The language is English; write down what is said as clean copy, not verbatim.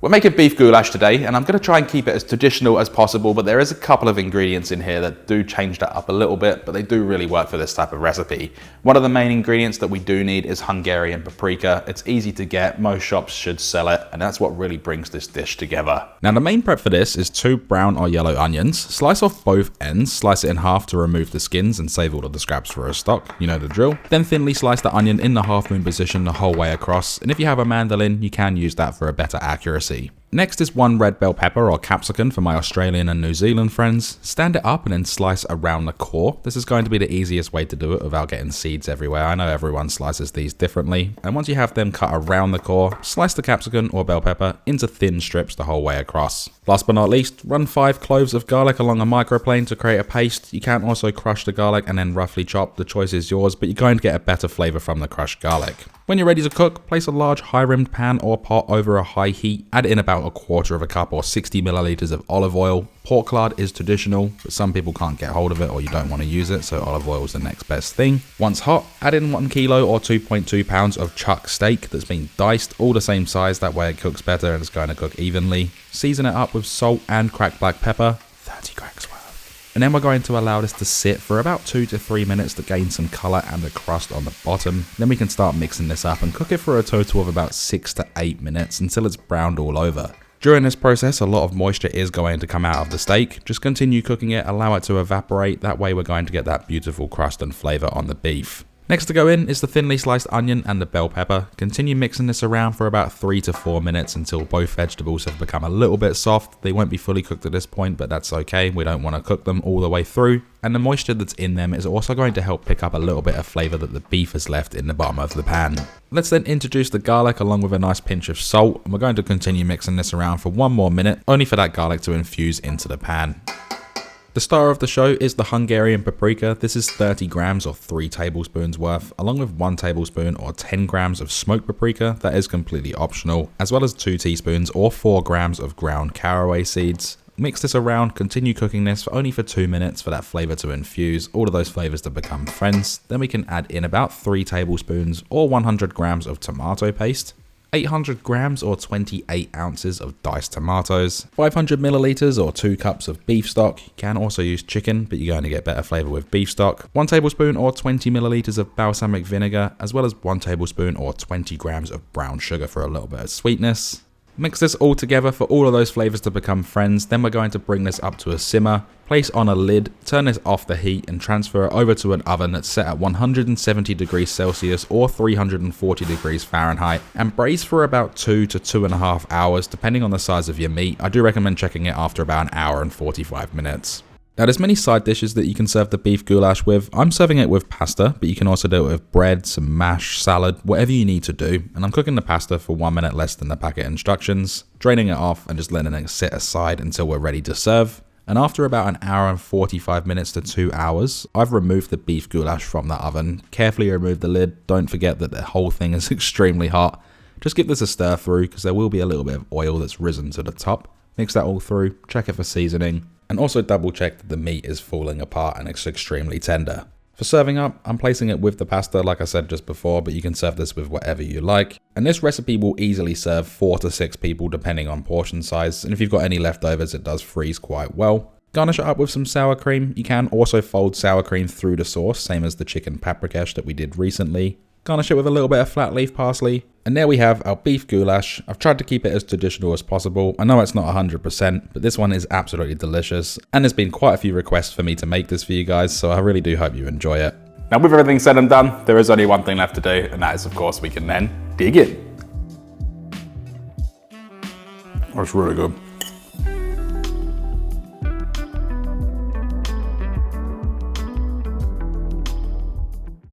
We're making beef goulash today, and I'm going to try and keep it as traditional as possible, but there is a couple of ingredients in here that do change that up a little bit, but they do really work for this type of recipe. One of the main ingredients that we do need is Hungarian paprika. It's easy to get, most shops should sell it, and that's what really brings this dish together. Now the main prep for this is 2 brown or yellow onions. Slice off both ends, slice it in half to remove the skins and save all of the scraps for a stock, you know the drill. Then thinly slice the onion in the half moon position the whole way across, and if you have a mandolin, you can use that for a better accuracy. Next is 1 red bell pepper or capsicum for my Australian and New Zealand friends. Stand it up and then slice around the core. This is going to be the easiest way to do it without getting seeds everywhere. I know everyone slices these differently. And once you have them cut around the core, slice the capsicum or bell pepper into thin strips the whole way across. Last but not least, run 5 cloves of garlic along a microplane to create a paste. You can also crush the garlic and then roughly chop. The choice is yours, but you're going to get a better flavour from the crushed garlic. When you're ready to cook, place a large high-rimmed pan or pot over a high heat. Add in about 1/4 cup or 60 milliliters of olive oil. Pork lard is traditional, but some people can't get hold of it or you don't want to use it, so olive oil is the next best thing. Once hot, add in 1 kilo or 2.2 pounds of chuck steak that's been diced, all the same size, that way it cooks better and it's going to cook evenly. Season it up with salt and cracked black pepper, 30 cracks worth. And then we're going to allow this to sit for about 2 to 3 minutes to gain some colour and a crust on the bottom. Then we can start mixing this up and cook it for a total of about 6 to 8 minutes until it's browned all over. During this process, a lot of moisture is going to come out of the steak. Just continue cooking it, allow it to evaporate, that way we're going to get that beautiful crust and flavour on the beef. Next to go in is the thinly sliced onion and the bell pepper. Continue mixing this around for about 3 to 4 minutes until both vegetables have become a little bit soft. They won't be fully cooked at this point, but that's okay. We don't want to cook them all the way through. And the moisture that's in them is also going to help pick up a little bit of flavour that the beef has left in the bottom of the pan. Let's then introduce the garlic along with a nice pinch of salt. And we're going to continue mixing this around for 1 more minute, only for that garlic to infuse into the pan. The star of the show is the Hungarian paprika. This is 30 grams or 3 tablespoons worth, along with 1 tablespoon or 10 grams of smoked paprika, that is completely optional, as well as 2 teaspoons or 4 grams of ground caraway seeds. Mix this around, continue cooking this for only 2 minutes for that flavour to infuse, all of those flavours to become friends. Then we can add in about 3 tablespoons or 100 grams of tomato paste, 800 grams or 28 ounces of diced tomatoes, 500 milliliters or 2 cups of beef stock. You can also use chicken, but you're going to get better flavour with beef stock, 1 tablespoon or 20 milliliters of balsamic vinegar, as well as 1 tablespoon or 20 grams of brown sugar for a little bit of sweetness. Mix this all together for all of those flavours to become friends. Then we're going to bring this up to a simmer, place on a lid, turn this off the heat and transfer it over to an oven that's set at 170 degrees Celsius or 340 degrees Fahrenheit and braise for about 2 to 2.5 hours depending on the size of your meat. I do recommend checking it after about 1 hour and 45 minutes. Now there's many side dishes that you can serve the beef goulash with. I'm serving it with pasta, but you can also do it with bread, some mash, salad, whatever you need to do. And I'm cooking the pasta for 1 minute less than the packet instructions, draining it off and just letting it sit aside until we're ready to serve. And after about 1 hour and 45 minutes to 2 hours, I've removed the beef goulash from the oven. Carefully remove the lid. Don't forget that the whole thing is extremely hot. Just give this a stir through because there will be a little bit of oil that's risen to the top. Mix that all through, check it for seasoning. And also double check that the meat is falling apart and it's extremely tender. For serving up, I'm placing it with the pasta like I said just before, but you can serve this with whatever you like. And this recipe will easily serve 4 to 6 people depending on portion size, and if you've got any leftovers it does freeze quite well. Garnish it up with some sour cream. You can also fold sour cream through the sauce, same as the chicken paprikash that we did recently. Garnish it with a little bit of flat leaf parsley. And there we have our beef goulash. I've tried to keep it as traditional as possible. I know it's not 100%, but this one is absolutely delicious. And there's been quite a few requests for me to make this for you guys, so I really do hope you enjoy it. Now with everything said and done, there is only one thing left to do, and that is of course we can then dig in. Oh, it's really good.